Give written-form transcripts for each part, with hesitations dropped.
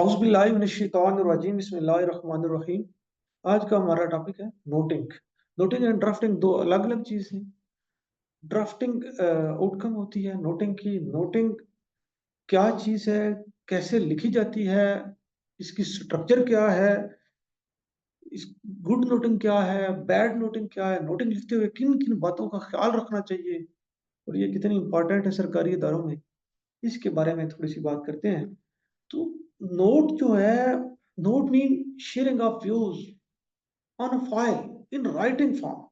औज़ुबिल्लाहिमिनश्शैतानिर्रजीम बिस्मिल्लाहिर्रहमानिर्रहीम। आज का हमारा टॉपिक है नोटिंग। नोटिंग एंड ड्राफ्टिंग दो अलग-अलग चीज़ हैं। ड्राफ्टिंग आउटकम होती है नोटिंग की। नोटिंग क्या चीज़ है, कैसे लिखी जाती है, इसकी स्ट्रक्चर क्या है, इस गुड नोटिंग क्या है, बैड नोटिंग क्या है, नोटिंग लिखते हुए किन-किन बातों का ख्याल रखना चाहिए और ये कितनी इम्पोर्टेंट है सरकारी इदारों में, इसके बारे में थोड़ी-सी बात करते हैं। तो नोट जो है, note mean sharing of views on a file in writing form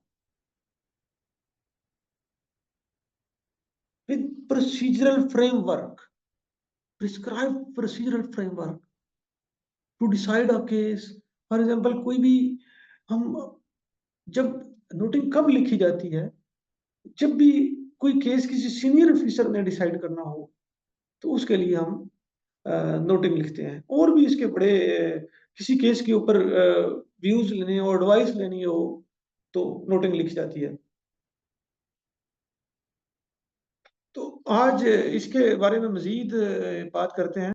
with procedural framework, prescribed procedural framework to decide a case. For example कोई भी हम जब नोटिंग कब लिखी जाती है, जब भी कोई केस किसी सीनियर ऑफिसर ने डिसाइड करना हो तो उसके लिए हम नोटिंग लिखते हैं। और भी इसके बड़े किसी केस के ऊपर व्यूज लेने हो, एडवाइस लेनी हो तो नोटिंग लिखी जाती है। तो आज इसके बारे में मजीद बात करते हैं।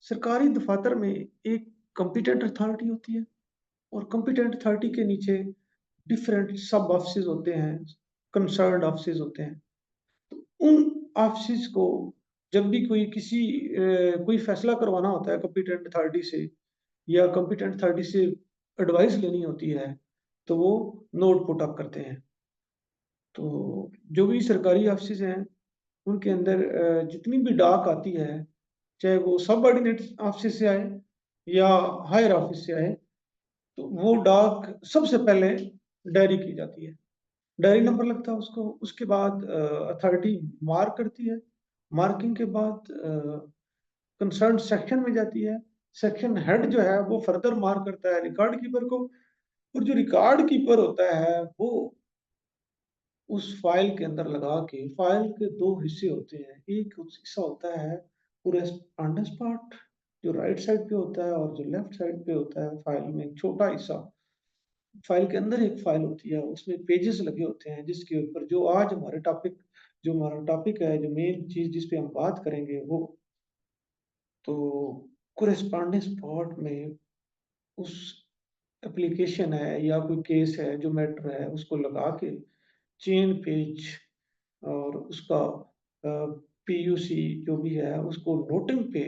सरकारी दफातर में एक कॉम्पिटेंट अथॉरिटी होती है और कॉम्पिटेंट अथॉरिटी के नीचे डिफरेंट सब ऑफिसेज होते हैं, कंसर्न्ड ऑफिसेज होते हैं। तो उन ऑफिसेज को जब भी कोई फैसला करवाना होता है कॉम्पिटेंट अथॉरिटी से या कॉम्पिटेंट अथॉरिटी से एडवाइस लेनी होती है तो वो नोट पुट अप करते हैं। तो जो भी सरकारी ऑफिसेज हैं उनके अंदर जितनी भी डाक आती है, चाहे वो सबऑर्डिनेट ऑफिस से आए या हायर ऑफिस से आए, तो वो डाक सबसे पहले डायरी की जाती है। डायरी नंबर लगता है उसको, उसके बाद अथॉरिटी मार्क करती है। मार्किंग के बाद कंसर्न सेक्शन में जाती है। सेक्शन हेड जो है वो फर्दर मार्क करता है रिकॉर्ड कीपर को, और जो रिकॉर्ड कीपर होता है वो उस फाइल के अंदर लगा के, फाइल के दो हिस्से होते हैं। एक हिस्सा होता है कोरेस्पॉन्डेंस पार्ट जो राइट साइड पे होता है, और जो लेफ्ट साइड पे होता है फाइल में एक छोटा हिस्सा। फाइल के अंदर एक फाइल होती है, उसमें पेजेस लगे होते हैं जिसके ऊपर जो हमारा टॉपिक है, जो मेन चीज जिस पे हम बात करेंगे वो। तो कोरेस्पॉन्डेंस पार्ट में उस एप्लीकेशन है या कोई केस है, जो मैटर है, उसको लगा के चेन पेज और उसका पीयूसी जो भी है उसको नोटिंग पे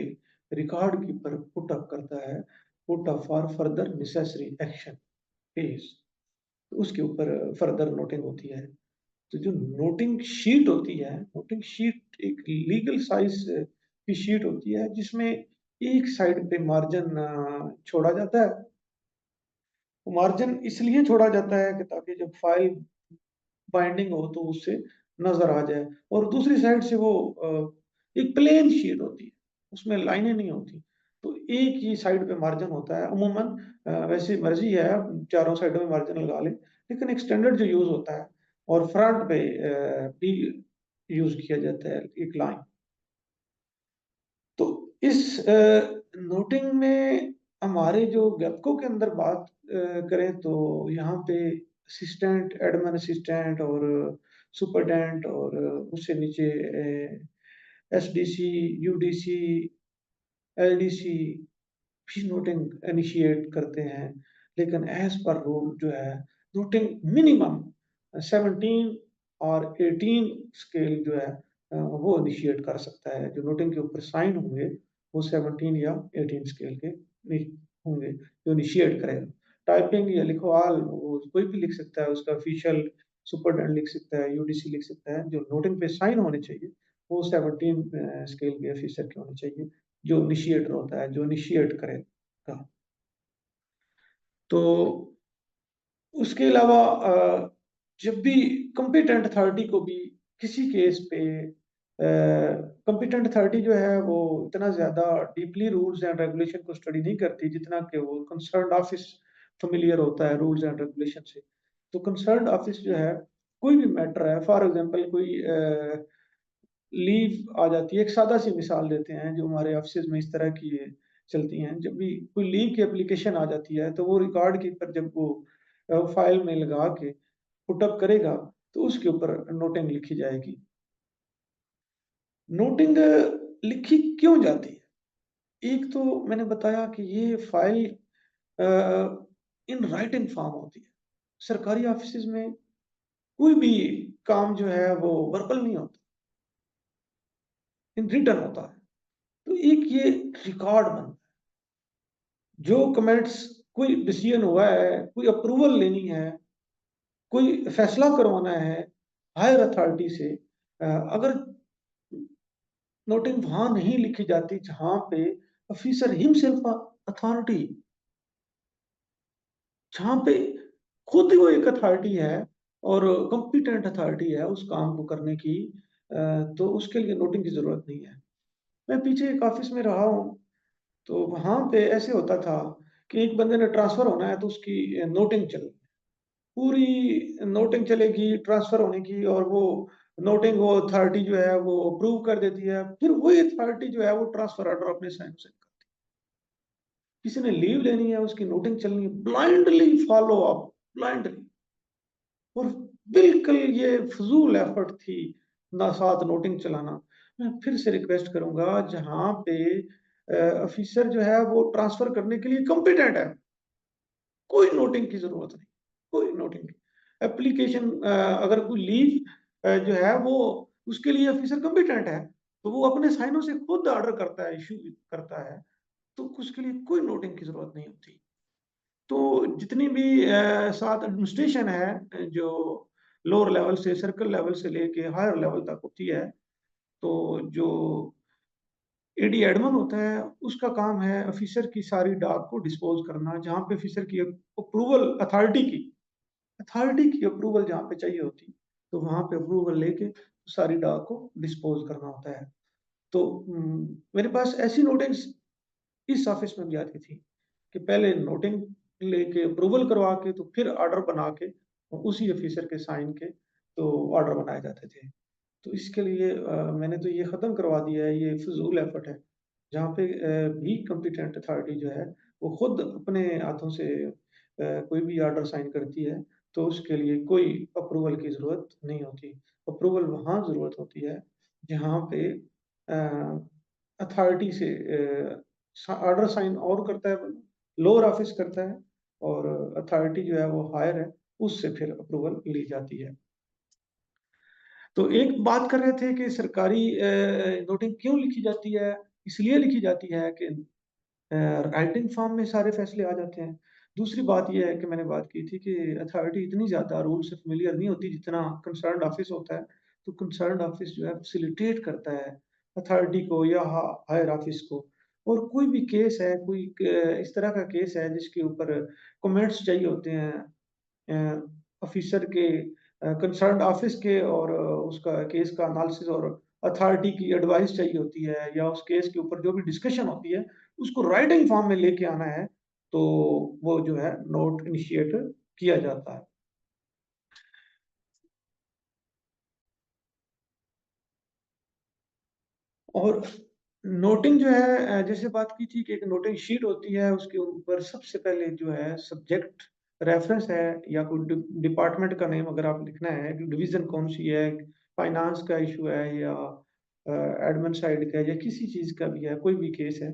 रिकॉर्ड कीपर पुट अप करता है, put up for further necessary action page. तो उसके ऊपर फर्दर नोटिंग होती है। तो जो नोटिंग शीट होती है, नोटिंग शीट एक लीगल साइज की शीट होती है जिसमें एक साइड पे मार्जिन छोड़ा जाता है। मार्जिन इसलिए छोड़ा जाता है कि ताकि जब फाइल बाइंडिंग हो तो उससे नजर आ जाए। और दूसरी साइड से वो एक प्लेन शीट होती है, उसमें लाइनें नहीं होती। तो एक ही साइड पे मार्जिन होता है अमूमन। वैसे मर्जी है, चारों साइडों में मार्जिन लगा ले, लेकिन एक स्टैंडर्ड जो यूज होता है। और फ्रंट पे भी यूज किया जाता है एक लाइन। तो इस नोटिंग में हमारे जो ज्ञापकों के अंदर बात करें तो यहाँ पे असिस्टेंट, एडमिन असिस्टेंट और सुपरटेंडेंट और उससे नीचे एसडीसी, यूडीसी, एलडीसी भी नोटिंग इनिशिएट करते हैं। लेकिन एज पर रूल जो है, नोटिंग मिनिमम 17 और 18 स्केल जो है वो इनिशिएट कर सकता है। जो नोटिंग के ऊपर साइन होंगे वो 17 या 18 स्केल के होंगे जो इनिशिएट करेगा। टाइपिंग या लिखवाल वो कोई भी लिख सकता है, उसका ऑफिशियल सुपरटेंडेंट लिख सकता है, यूडीसी लिख सकता है। जो नोटिंग पे साइन होने चाहिए वो 17 स्केल के ऑफिसर के होने चाहिए, जो इनिशिएटर होता है, जो इनिशिएट करेगा। तो उसके अलावा जब भी कॉम्पिटेंट अथॉरिटी को भी किसी केस पे, कॉम्पिटेंट अथॉरिटी जो है वो इतना ज्यादा डीपली रूल्स एंड रेगुलेशन को स्टडी नहीं करती जितना कि वो कंसर्न्ड ऑफिस फेमिलियर होता है रूल्स एंड रेगुलेशन से। तो कंसर्न्ड ऑफिस जो है, कोई भी मैटर है, फॉर एग्जांपल कोई लीव आ जाती है। एक सादा सी मिसाल देते हैं जो हमारे ऑफिस में इस तरह की चलती हैं। जब भी कोई लीव की एप्लीकेशन आ जाती है तो वो रिकॉर्ड कीपर जब वो फाइल में लगा के पुटअप करेगा तो उसके ऊपर नोटिंग लिखी जाएगी। नोटिंग लिखी क्यों जाती है? एक तो मैंने बताया कि ये फाइल इन राइटिंग फॉर्म होती है। सरकारी ऑफिसेज़ में कोई भी काम जो है वो वर्बल नहीं होता, इन रिटन होता है। तो एक ये रिकॉर्ड बनता है। जो कमेंट्स कोई डिसीजन हुआ है, कोई अप्रूवल लेनी है, कोई फैसला करवाना है हायर अथॉरिटी से, अगर नोटिंग वहाँ नहीं लिखी जाती जहाँ पे ऑफिसर हिमसेल्फ अथॉरिटी, जहाँ पे खुद ही वो एक अथॉरिटी है और कॉम्पिटेंट अथॉरिटी है उस काम को करने की, तो उसके लिए नोटिंग की ज़रूरत नहीं है। मैं पीछे एक ऑफ़िस में रहा हूँ, तो वहाँ पे ऐसे होता था कि एक बंदे ने ट्रांसफ़र होना है तो उसकी नोटिंग चल पूरी नोटिंग चलेगी ट्रांसफ़र होने की, और वो नोटिंग वो अथॉरिटी जो है वो अप्रूव कर देती है। फिर वही अथॉरिटी जो है वो ट्रांसफ़र ऑर्डर अपने साइन से, किसी ने लीव लेनी है उसकी नोटिंग चलनी है, ब्लाइंडली फॉलो अप, ब्लाइंडली। और बिल्कुल ये फ़िज़ूल एफ़र्ट थी ना साथ नोटिंग चलाना। मैं फिर से रिक्वेस्ट करूँगा जहाँ पे ऑफ़िसर जो है वो ट्रांसफ़र करने के लिए कॉम्पिटेंट है, कोई नोटिंग की ज़रूरत नहीं, कोई नोटिंग की। एप्लीकेशन अगर कोई लीव जो है वो उसके लिए ऑफ़िसर कॉम्पिटेंट है, तो वो अपने साइनों से खुद ऑर्डर करता है, इश्यू करता है, तो उसके लिए कोई नोटिंग की ज़रूरत नहीं होती। तो जितनी भी साथ एडमिनिस्ट्रेशन है, जो लोअर लेवल से सर्कल लेवल से लेके हायर लेवल तक होती है, तो जो एडी एडमिन होता है उसका काम है ऑफिसर की सारी डाक को डिस्पोज करना, जहाँ पे ऑफिसर की अप्रूवल अथॉरिटी की अप्रूवल जहाँ पे चाहिए होती, तो वहाँ पे अप्रूवल लेके सारी डाक को डिस्पोज करना होता है। तो मेरे पास ऐसी नोटिस इस ऑफिस में भी आती थी कि पहले नोटिंग लेके अप्रूवल करवा के तो फिर ऑर्डर बना के उसी ऑफिसर के साइन के तो ऑर्डर बनाए जाते थे। तो इसके लिए मैंने तो ये ख़त्म करवा दिया है, ये फ़िज़ूल एफ़र्ट है। जहाँ पे भी कॉम्पिटेंट अथॉरिटी जो है, वो खुद अपने हाथों से कोई भी ऑर्डर साइन करती है, तो उसके लिए कोई अप्रूवल की ज़रूरत नहीं होती। अप्रूवल वहाँ ज़रूरत होती है, जहाँ पे अथॉरिटी से ऑर्डर साइन और करता है, लोअर ऑफिस करता है, और अथॉरिटी जो है वो हायर है, उससे फिर अप्रूवल ली जाती है। तो एक बात कर रहे थे कि सरकारी नोटिंग क्यों लिखी जाती है? इसलिए लिखी जाती है कि राइटिंग फॉर्म में सारे फैसले आ जाते हैं। दूसरी बात ये है कि मैंने बात की थी कि अथॉरिटी इतनी ज़्यादा रूल से फ़ैमिलियर नहीं होती जितना कंसर्न्ड ऑफिस होता है। तो कंसर्न्ड ऑफिस जो है फैसिलिटेट करता है अथॉरिटी को या हायर ऑफिस को। और कोई भी केस है, कोई इस तरह का केस है जिसके ऊपर कमेंट्स चाहिए होते हैं ऑफिसर के, कंसर्न्ड ऑफिस के, और उसका केस का एनालिसिस और अथॉरिटी की एडवाइस चाहिए होती है, या उस केस के ऊपर जो भी डिस्कशन होती है, उसको राइटिंग फॉर्म में लेके आना है, तो वो जो है नोट इनिशिएट किया जाता है। और नोटिंग जो है, जैसे बात की थी कि एक नोटिंग शीट होती है, उसके ऊपर सबसे पहले जो है सब्जेक्ट रेफरेंस है, या कोई डिपार्टमेंट का नेम अगर आप लिखना है, डिवीज़न कौन-सी है, फाइनेंस का इश्यू है या एडमिन साइड का है या किसी चीज़ का भी है, कोई भी केस है,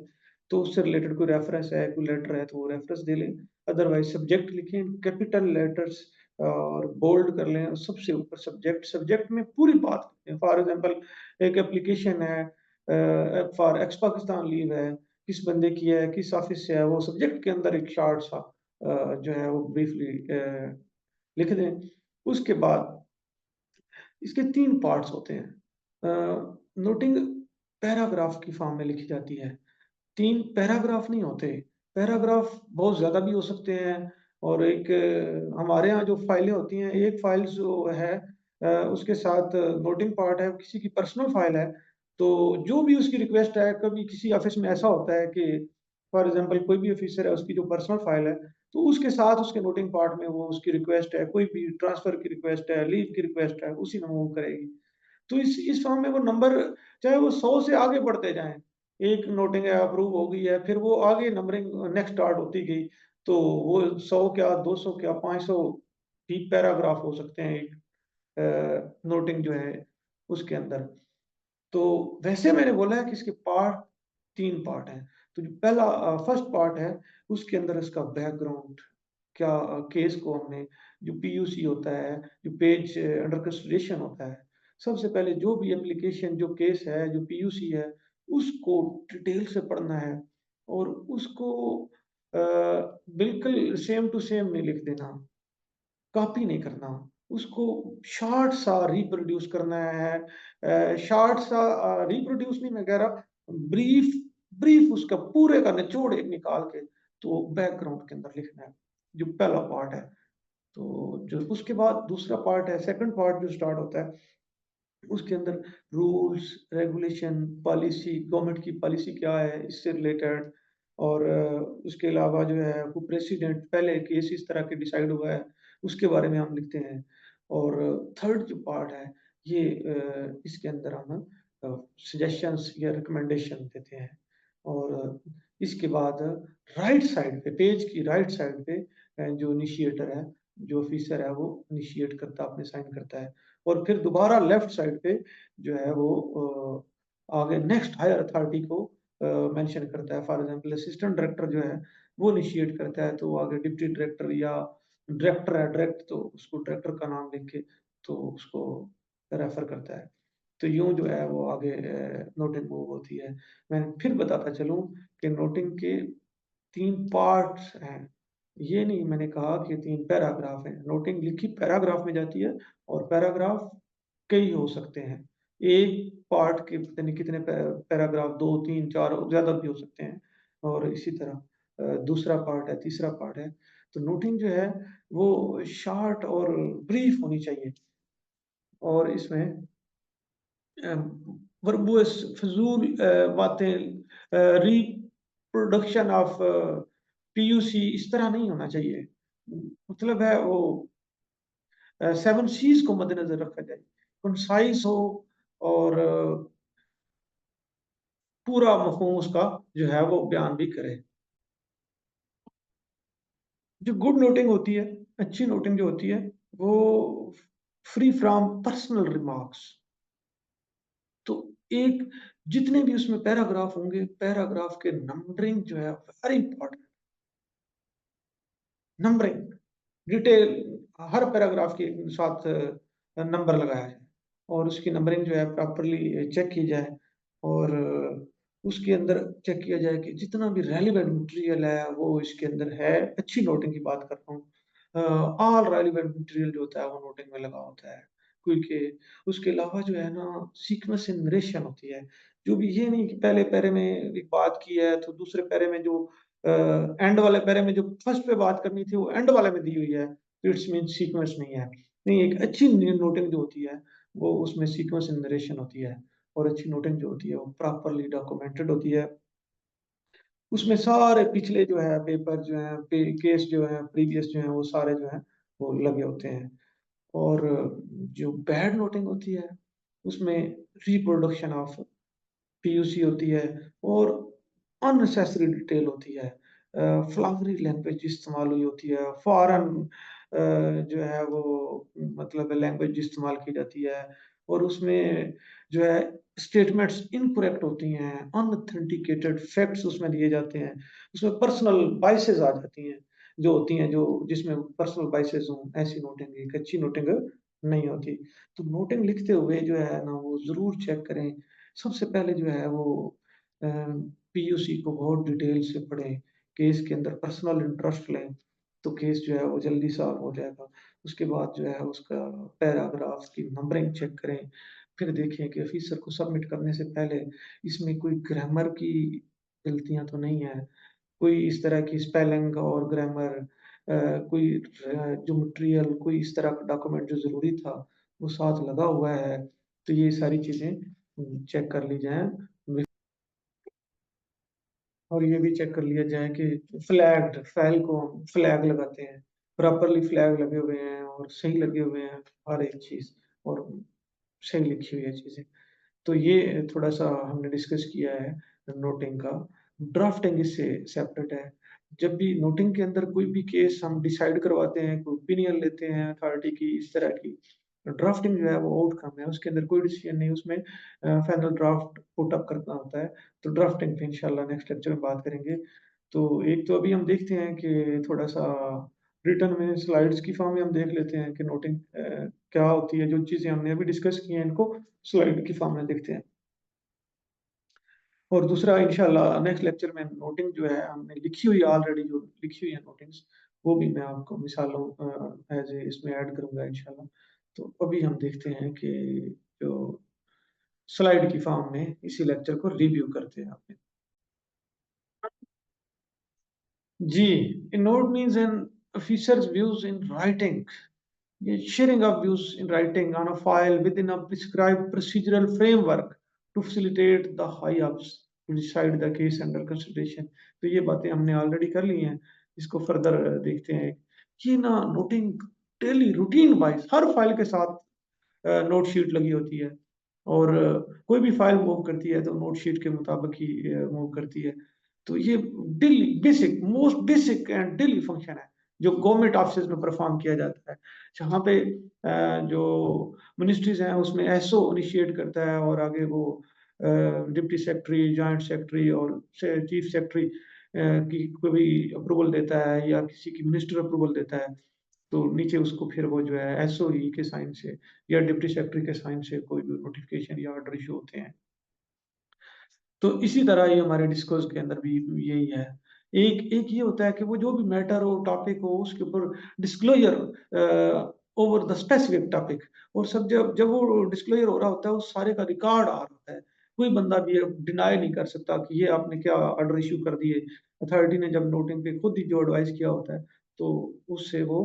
तो उससे रिलेटेड कोई रेफरेंस है, कोई लेटर है, तो वो रेफरेंस दे लें। अदरवाइज़ सब्जेक्ट लिखें, कैपिटल लेटर्स और बोल्ड कर लें, और सबसे ऊपर सब्जेक्ट, सब्जेक्ट में पूरी बात लिखें। फॉर एग्ज़ाम्पल एक एप्लीकेशन है फॉर एक्स पाकिस्तान लीव है, किस बंदे की है, किस ऑफ़िस से है, वो सब्जेक्ट के अंदर एक शॉर्ट सा जो है वो ब्रीफली लिख दें। उसके बाद इसके 3 पार्ट्स होते हैं। नोटिंग पैराग्राफ की फॉर्म में लिखी जाती है। 3 पैराग्राफ नहीं होते, पैराग्राफ बहुत ज़्यादा भी हो सकते हैं, और एक हमारे यहाँ जो फाइलें होती हैं, एक फाइल जो है उसके साथ नोटिंग पार्ट है, किसी की पर्सनल फाइल है, तो जो भी उसकी रिक्वेस्ट है, कभी किसी ऑफ़िस में ऐसा होता है कि फॉर एग्ज़ाम्पल कोई भी ऑफ़िसर है, उसकी जो पर्सनल फाइल है, तो उसके साथ उसके नोटिंग पार्ट में वो उसकी रिक्वेस्ट है, कोई भी ट्रांसफ़र की रिक्वेस्ट है, लीव की रिक्वेस्ट है, उसी में मूव करेगी। तो इस फॉर्म में वो नंबर चाहे वो 100 से आगे बढ़ते जाएँ, एक नोटिंग है अप्रूव हो गई है, फिर वो आगे नंबरिंग नेक्स्ट स्टार्ट होती गई, तो वो 100 क्या, 200 क्या, 500 भी पैराग्राफ हो सकते हैं एक नोटिंग जो है उसके अंदर। तो वैसे मैंने बोला है कि इसके पार्ट 3 पार्ट हैं। तो जो पहला फर्स्ट पार्ट है, उसके अंदर इसका बैकग्राउंड, क्या केस को हमने, जो पीयूसी होता है, जो पेज अंडर कंसिडरेशन होता है, सबसे पहले जो भी एप्लीकेशन, जो केस है, जो पीयूसी है, उसको डिटेल से पढ़ना है और उसको बिल्कुल सेम टू सेम नहीं लिख देना। कॉपी नहीं करना, उसको शॉर्ट सा रिप्रोड्यूस करना है। शॉर्ट सा रिप्रोड्यूस नहीं मैं कह रहा, ब्रीफ ब्रीफ उसका पूरे का निचोड़ एक निकाल के तो बैकग्राउंड के अंदर लिखना है, जो पहला पार्ट है। तो जो उसके बाद दूसरा पार्ट है, सेकंड पार्ट जो स्टार्ट होता है, उसके अंदर रूल्स, रेगुलेशन, पॉलिसी, गवर्नमेंट की पॉलिसी क्या है इससे रिलेटेड, और उसके अलावा जो है वो प्रेसिडेंट पहले केस इस तरह के डिसाइड हुआ है, उसके बारे में हम लिखते हैं। और थर्ड जो पार्ट है, ये इसके अंदर हम सजेशंस या रिकमेंडेशन देते हैं। और इसके बाद राइट साइड पे, पेज की राइट साइड पे जो इनिशिएटर है, जो ऑफिसर है, वो इनिशिएट करता है, अपने साइन करता है। और फिर दोबारा लेफ्ट साइड पे जो है वो आगे नेक्स्ट हायर अथॉरिटी को मेंशन करता है। फॉर एग्जांपल असिस्टेंट डायरेक्टर जो है वो इनिशिएट करता है, तो आगे डिप्टी डायरेक्टर या डायरेक्टर है डायरेक्ट, तो उसको डायरेक्टर का नाम लिख के तो उसको रेफर करता है। तो यूं जो है वो आगे नोटिंग मूव होती है। मैं फिर बताता चलूं कि नोटिंग के 3 पार्ट्स हैं। ये नहीं मैंने कहा कि 3 पैराग्राफ हैं। नोटिंग लिखी पैराग्राफ में जाती है और पैराग्राफ कई हो सकते हैं। एक पार्ट के पता नहीं कितने पैराग्राफ, 2, 3, 4 ज़्यादा भी हो सकते हैं। और इसी तरह दूसरा पार्ट है, तीसरा पार्ट है। तो नोटिंग जो है वो शॉर्ट और ब्रीफ होनी चाहिए। और इसमें वर्बुअस फ़िज़ूल बातें, रिप्रोडक्शन ऑफ पीयूसी इस तरह नहीं होना चाहिए। मतलब है वो 7 सीज़ को मद्देनज़र रखा जाए। कंसाइज़ हो और पूरा मफ़हूम उसका जो है वो बयान भी करे। जो गुड नोटिंग होती है, अच्छी नोटिंग जो होती है, वो फ्री फ्रॉम पर्सनल रिमार्क्स। तो एक जितने भी उसमें पैराग्राफ होंगे, पैराग्राफ के नंबरिंग जो है वेरी इंपॉर्टेंट। नंबरिंग डिटेल, हर पैराग्राफ के साथ नंबर लगाया जाए और उसकी नंबरिंग जो है प्रॉपर्ली चेक की जाए। और उसके अंदर चेक किया जाए कि जितना भी रेलिवेंट मटेरियल है वो इसके अंदर है। अच्छी नोटिंग की बात कर रहा हूँ, ऑल रेलिवेंट मटेरियल जो होता है वो नोटिंग में लगा होता है। क्योंकि उसके अलावा जो है ना, सीक्वेंस इन नरेशन होती है। जो भी ये नहीं कि पहले पैरे में एक बात की है तो दूसरे पैरे में जो एंड वाले पैरे में जो फर्स्ट पे बात करनी थी वो एंड वाले में दी हुई है, तो इट्स मीन सीक्वेंस नहीं है। नहीं, एक अच्छी नोटिंग जो होती है वो उसमें सीक्वेंस इन नरेशन होती है। और अच्छी नोटिंग जो होती है वो प्रॉपर्ली डॉक्यूमेंटेड होती है। उसमें सारे पिछले जो है पेपर जो है, केस जो है प्रीवियस जो है, वो सारे जो है वो लगे होते हैं। और जो बैड नोटिंग होती है उसमें रिप्रोडक्शन ऑफ पीयूसी होती है और अननेसेसरी डिटेल होती है। फ्लावरी लैंग्वेज इस्तेमाल हुई होती है, फॉरेन जो है वो मतलब लैंग्वेज इस्तेमाल की जाती है। और उसमें जो है स्टेटमेंट्स इनकरेक्ट होती हैं, अनऑथेंटिकेटेड फैक्ट्स उसमें दिए जाते हैं। उसमें पर्सनल बायसेस आ जाती हैं, जो होती हैं, जो जिसमें पर्सनल बायसेस हों, ऐसी नोटिंग एक अच्छी नोटिंग नहीं होती। तो नोटिंग लिखते हुए जो है ना वो ज़रूर चेक करें। सबसे पहले जो है वो पीयूसी को बहुत डिटेल से पढ़ें, केस के अंदर पर्सनल इंटरेस्ट लें, तो केस जो है वो जल्दी सॉल्व हो जाएगा। उसके बाद जो है उसका पैराग्राफ की नंबरिंग चेक करें, फिर देखें कि ऑफिसर को सबमिट करने से पहले इसमें कोई ग्रामर की गलतियाँ तो नहीं है, कोई इस तरह की स्पेलिंग और ग्रामर, कोई जो मटेरियल, कोई इस तरह का डॉक्यूमेंट जो ज़रूरी था, वो साथ लगा हुआ है। तो ये सारी चीज़ें चेक कर ली जाएँ। और ये भी चेक कर लिया जाए कि फ्लैग्ड फाइल को हम फ्लैग लगाते हैं, प्रॉपर्ली फ्लैग लगे हुए हैं और सही लगे हुए हैं हर एक चीज़, और सही लिखी हुई है चीज़ें। तो ये थोड़ा-सा हमने डिस्कस किया है नोटिंग का। ड्राफ्टिंग इससे सेपरेट है। जब भी नोटिंग के अंदर कोई भी केस हम डिसाइड करवाते हैं, कोई ओपिनियन लेते हैं अथॉरिटी की इस तरह की, ड्राफ्टिंग जो है वो आउटकम है, उसके अंदर कोई डिसीजन नहीं, उसमें फाइनल ड्राफ्ट पुट अप करना होता है। तो ड्राफ्टिंग पे इंशाल्लाह नेक्स्ट लेक्चर में बात करेंगे। तो एक तो अभी हम देखते हैं कि थोड़ा-सा रिटर्न में स्लाइड्स की फॉर्म में हम देख लेते हैं कि नोटिंग क्या होती है, जो चीज़ें हमने अभी डिस्कस की हैं इनको स्लाइड की फॉर्म में देखते हैं। और दूसरा इंशाल्लाह नेक्स्ट लेक्चर में नोटिंग जो है हमने लिखी हुई ऑलरेडी जो लिखी हुई है नोटिंग्स, वो भी मैं आपको मिसालों एज़ ए इसमें ऐड करूँगा इंशाल्लाह। तो अभी हम देखते हैं कि जो स्लाइड की फॉर्म में इसी लेक्चर को रिव्यू करते हैं आपने। G. A note means an officer's views in writing. A sharing of views in writing on a file within a prescribed procedural framework to facilitate the high ups to decide the case under consideration. तो ये बातें हमने already कर ली हैं। इसको further देखते हैं। ये ना नोटिंग डेली रूटीन वाइज हर फाइल के साथ नोट शीट लगी होती है और कोई भी फाइल मूव करती है तो नोट शीट के मुताबिक ही मूव करती है। तो ये daily basic most basic and daily function है जो गवर्नमेंट ऑफिस में परफॉर्म किया जाता है। जहाँ पे जो मिनिस्ट्रीज हैं उसमें एसओ इनिशिएट करता है और आगे वो डिप्टी सेक्रेटरी, जॉइंट सेक्रेटरी और चीफ सेक्रेटरी की को भी अप्रूवल देता है या किसी की मिनिस्टर अप्रूवल देता है। तो नीचे उसको फिर वो जो है एसओई के साइन से या डिप्टी सेक्रेटरी के साइन से कोई भी नोटिफिकेशन या ऑर्डर इशू होते हैं। तो इसी तरह ये हमारे डिस्कोर्स के अंदर भी यही है। एक एक ये होता है कि वो जो भी मैटर हो, टॉपिक हो, उसके ऊपर disclosure over the specific topic और सब जब जब वो डिस्क्लोजर हो रहा होता है, उस सारे का रिकॉर्ड आ रहा होता है। कोई बंदा भी ये डिनाई नहीं कर सकता कि ये आपने क्या ऑर्डर इश्यू कर दिए। अथॉरिटी ने जब नोटिंग पे खुद ही जो एडवाइस किया होता है, तो उससे वो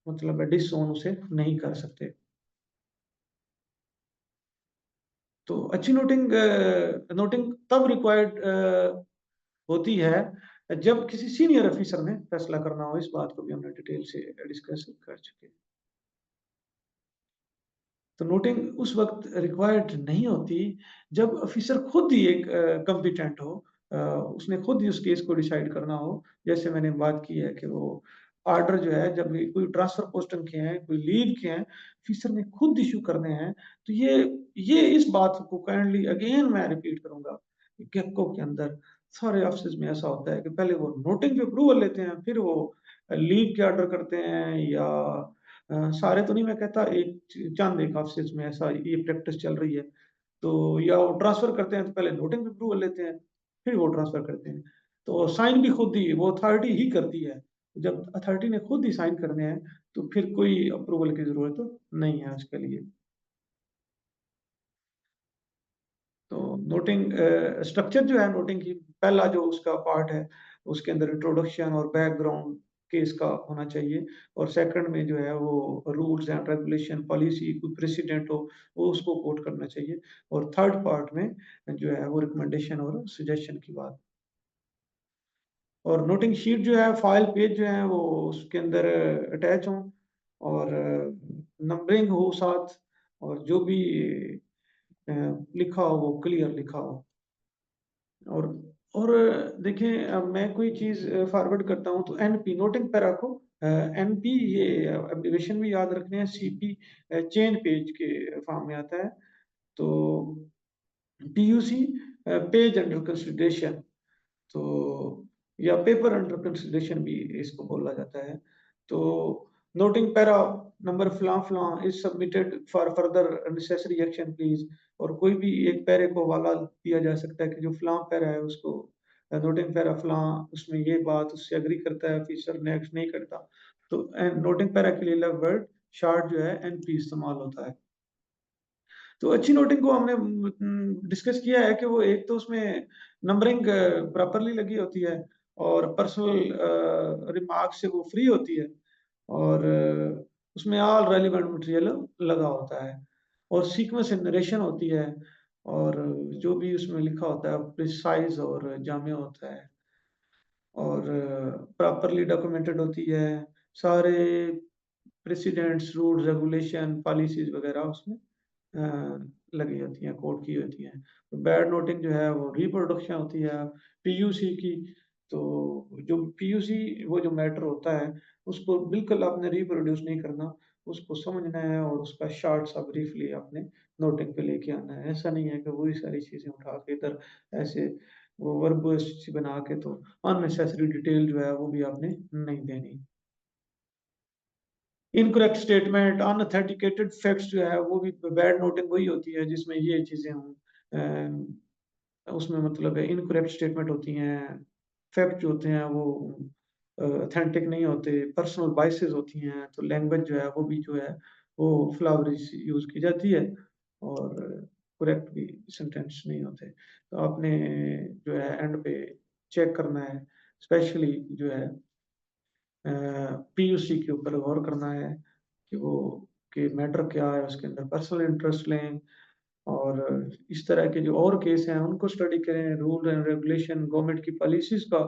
मतलब डिसओन उसे नहीं कर सकते। तो अच्छी नोटिंग तब रिक्वायर्ड होती है जब किसी सीनियर ऑफिसर ने फैसला करना हो। इस बात को भी हमने डिटेल से डिस्कस कर चुके हैं। तो नोटिंग उस वक्त रिक्वायर्ड नहीं होती जब ऑफिसर खुद ही एक कॉम्पिटेंट हो, उसने खुद ही उस केस को डिसाइड करना हो। जैसे मैंने बात की है कि वो ऑर्डर जो है जब भी कोई ट्रांसफर पोस्टिंग के हैं, कोई लीव के हैं, ऑफिसर ने खुद इशू करने हैं। तो ये इस बात को काइंडली अगेन मैं रिपीट करूंगा, गेको के अंदर सारे ऑफिस में ऐसा होता है कि पहले वो नोटिंग पे अप्रूवल लेते हैं, फिर वो लीव के ऑर्डर करते हैं या सारे तो नहीं मैं कहता, एक चंद एक ऑफिस में ऐसा ये प्रैक्टिस चल रही है। तो या वो ट्रांसफर करते हैं तो पहले नोटिंग पे अप्रूवल लेते हैं, फिर वो ट्रांसफर करते हैं। तो साइन भी खुद ही वो अथॉरिटी ही करती है। जब अथॉरिटी ने खुद ही साइन करने हैं तो फिर कोई अप्रूवल की जरूरत तो नहीं है उसके लिए। तो नोटिंग स्ट्रक्चर जो है नोटिंग की, पहला जो उसका पार्ट है उसके अंदर इंट्रोडक्शन और बैकग्राउंड केस का होना चाहिए। और सेकंड में जो है वो रूल्स एंड रेगुलेशन पॉलिसी कोई प्रेसिडेंट हो वो उसको कोट करना चाहिए। और थर्ड पार्ट में जो है वो रिकमेंडेशन और सजेशन की बात। और नोटिंग शीट जो है फाइल पेज जो है वो उसके अंदर अटैच हों और नंबरिंग हो साथ, और जो भी अ, लिखा हो वो क्लियर लिखा हो। और और देखिए मैं कोई चीज़ फॉरवर्ड करता हूँ तो एनपी नोटिंग पे रखो। एनपी ये एब्रिविएशन भी याद रखने हैं। सीपी चेन पेज के फॉर्म में आता है। तो पीयूसी पेज अंडर कंसिडरेशन, तो या पेपर अंडर कंसिडरेशन भी इसको बोला जाता है। तो नोटिंग पैरा नंबर फलां फलां is submitted for further necessary action please. और कोई भी एक पैरे को हवाला दिया जा सकता है कि जो फलां पैरा है उसको नोटिंग पैरा फलां उसमें ये बात उससे एग्री करता है, ऑफिसर नेक्स्ट नहीं करता। तो नोटिंग पैरा के लिए अलग वर्ड शार्ट जो है एनपी इस्तेमाल होता है। तो अच्छी नोटिंग को हमने डिस्कस किया है कि वो एक तो उसमें नंबरिंग प्रॉपरली लगी होती है और पर्सनल रिमार्क से वो फ्री होती है और उसमें ऑल रेलिवेंट मटेरियल लगा होता है और सीक्वेंस नरेशन होती है और जो भी उसमें लिखा होता है प्रिसाइज और जामे होता है और प्रॉपरली डॉक्यूमेंटेड होती है। सारे प्रेसिडेंट्स रूल्स रेगुलेशन पॉलिसीज वगैरह उसमें लगी होती हैं, कोड की होती हैं। तो बैड नोटिंग जो है वो रिप्रोडक्शन होती है पीयूसी की। तो जो पीयूसी वो जो मैटर होता है उसको बिल्कुल आपने रिप्रोड्यूस नहीं करना, उसको समझना है और उसका शॉर्ट सा ब्रीफली आपने नोटिंग पे लेके आना है। ऐसा नहीं है कि वही सारी चीज़ें उठा के इधर ऐसे वो वर्बस सी बना के तो अननेसेसरी डिटेल जो है वो भी आपने नहीं देनी। इनकरेक्ट स्टेटमेंट, अनऑथेंटिकेटेड फैक्ट्स जो है वो भी बैड नोटिंग वही होती है जिसमें ये चीज़ें हों। उसमें मतलब है इनकरेक्ट स्टेटमेंट होती हैं, फैक्ट जो होते हैं वो ऑथेंटिक नहीं होते, पर्सनल बायसेस होती हैं, तो लैंग्वेज जो है वो भी जो है वो फ्लावरी सी यूज़ की जाती है और करेक्ट भी सेंटेंस नहीं होते। तो आपने जो है एंड पे चेक करना है, स्पेशली जो है पीयूसी के ऊपर गौर करना है कि वो कि मैटर क्या है, उसके अंदर पर्सनल इंटरेस्ट लें और इस तरह के जो और केस हैं उनको स्टडी करें, रूल एंड रेगुलेशन गवर्नमेंट की पॉलिसीज़ का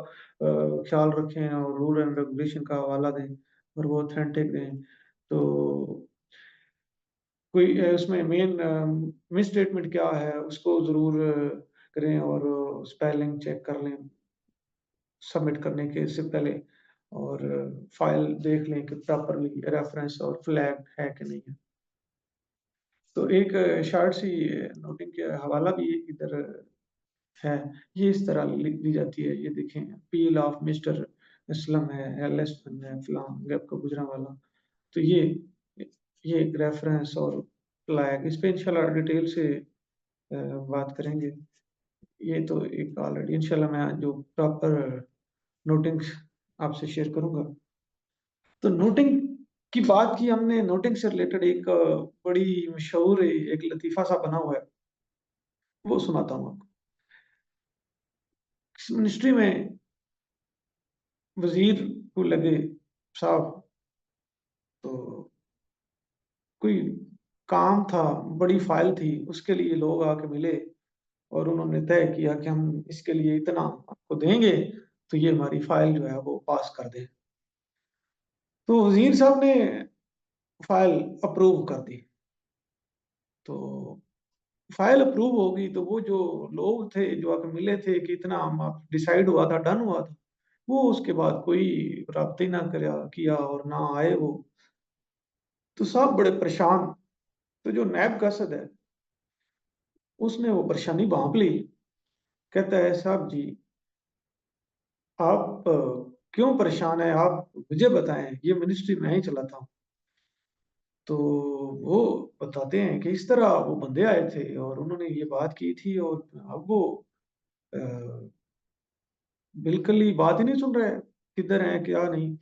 ख्याल रखें और रूल एंड रेगुलेशन का हवाला दें और वो ऑथेंटिक दें। तो कोई उसमें मेन मिसस्टेटमेंट क्या है उसको ज़रूर करें और स्पेलिंग चेक कर लें सबमिट करने के से पहले और फाइल देख लें कि प्रॉपर्ली रेफरेंस और फ्लैग है कि नहीं है। तो एक शॉर्ट सी नोटिंग के हवाला भी इधर है, ये इस तरह लिख दी जाती है, ये देखें पील ऑफ मिस्टर असलम है, एलएस है, फलां गैप का गुजरांवाला। तो ये एक रेफरेंस और फ्लैग इस पे इंशाल्लाह डिटेल से बात करेंगे। ये तो एक ऑलरेडी इंशाल्लाह मैं जो प्रॉपर नोटिंग्स आपसे शेयर करूँगा। तो नोटिंग की बात की हमने, नोटिंग से रिलेटेड एक बड़ी मशहूर एक लतीफ़ा सा बना हुआ है, वो सुनाता हूँ आपको। किसी मिनिस्ट्री में वज़ीर को लगे साहब तो कोई काम था, बड़ी फ़ाइल थी, उसके लिए लोग आके मिले और उन्होंने तय किया कि हम इसके लिए इतना आपको देंगे, तो ये हमारी फ़ाइल जो है वो पास कर दें। तो वज़ीर साहब ने फ़ाइल अप्रूव कर दी। तो फ़ाइल अप्रूव हो गई तो वो जो लोग थे, जो आके मिले थे कि इतना हम आप डिसाइड हुआ था, डन हुआ था, वो उसके बाद कोई राब्ता ही ना किया और ना आए वो। तो साहब बड़े परेशान, तो जो नैब कासद है, उसने वो परेशानी भाँप ली। कहता है, "साहब जी, आप क्यों परेशान हैं? आप मुझे बताएँ, ये मिनिस्ट्री मैं ही चलाता हूँ।" तो वो बताते हैं कि इस तरह वो बंदे आए थे और उन्होंने ये बात की थी और अब वो अ, बिल्कुल ही बात ही नहीं सुन रहे हैं, किधर हैं, क्या नहीं।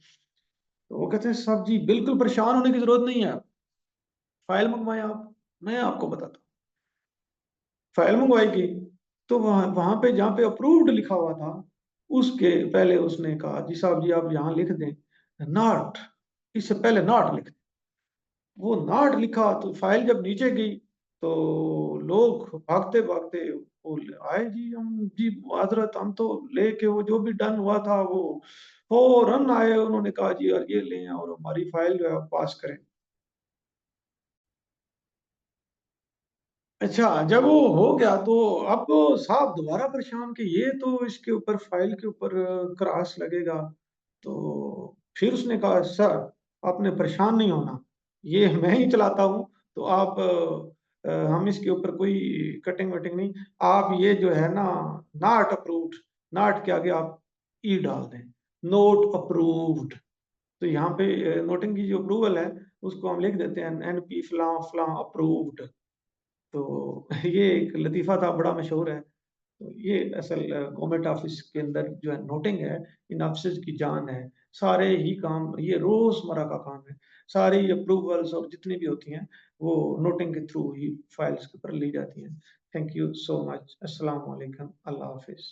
तो वो कहते हैं, "साहब जी, बिल्कुल परेशान होने की ज़रूरत नहीं है। फ़ाइल मँगवाएँ आप, मैं आपको बताता हूँ।" फ़ाइल मँगवाई गई, तो वहाँ वहाँ पे जहाँ पे अप्रूव्ड लिखा हुआ था, उसके पहले उसने कहा, "जी साहब जी, आप यहाँ लिख दें, नॉट" इससे पहले नॉट लिख वो नॉट लिखा तो फ़ाइल जब नीचे गई, तो लोग भागते-भागते बोले, "आए जी हम जी हज़रत हम तो लेके वो जो भी डन हुआ था वो फ़ौरन आए, उन्होंने कहा जी यार ये लें और हमारी फ़ाइल जो है वो पास करें।" अच्छा, जब वो हो गया तो अब साहब दोबारा परेशान कि ये तो इसके ऊपर फ़ाइल के ऊपर क्रॉस लगेगा। तो फिर उसने कहा, "सर, आपने परेशान नहीं होना, ये मैं ही चलाता हूँ, तो आप हम इसके ऊपर कोई कटिंग-वटिंग नहीं, आप ये जो है ना नॉट अप्रूव्ड, नॉट के आगे आप ई डाल दें, नोट अप्रूव्ड।" तो यहाँ पे नोटिंग की जो अप्रूवल है, उसको हम लिख देते हैं एनपी फलाँ-फलाँ अप्रूव्ड। तो ये एक लतीफ़ा था, बड़ा मशहूर है। तो ये असल गवर्नमेंट ऑफ़िस के अंदर जो है नोटिंग है, इन ऑफ़िसेज़ की जान है। सारे ही काम ये रोज़मर्रा का काम है। सारी अप्रूवल्स और जितनी भी होती हैं, वो नोटिंग के थ्रू ही फाइल्स के ऊपर ली जाती हैं। Thank you so much. अस्सलाम वालेकुम। अल्लाह हाफ़िज़।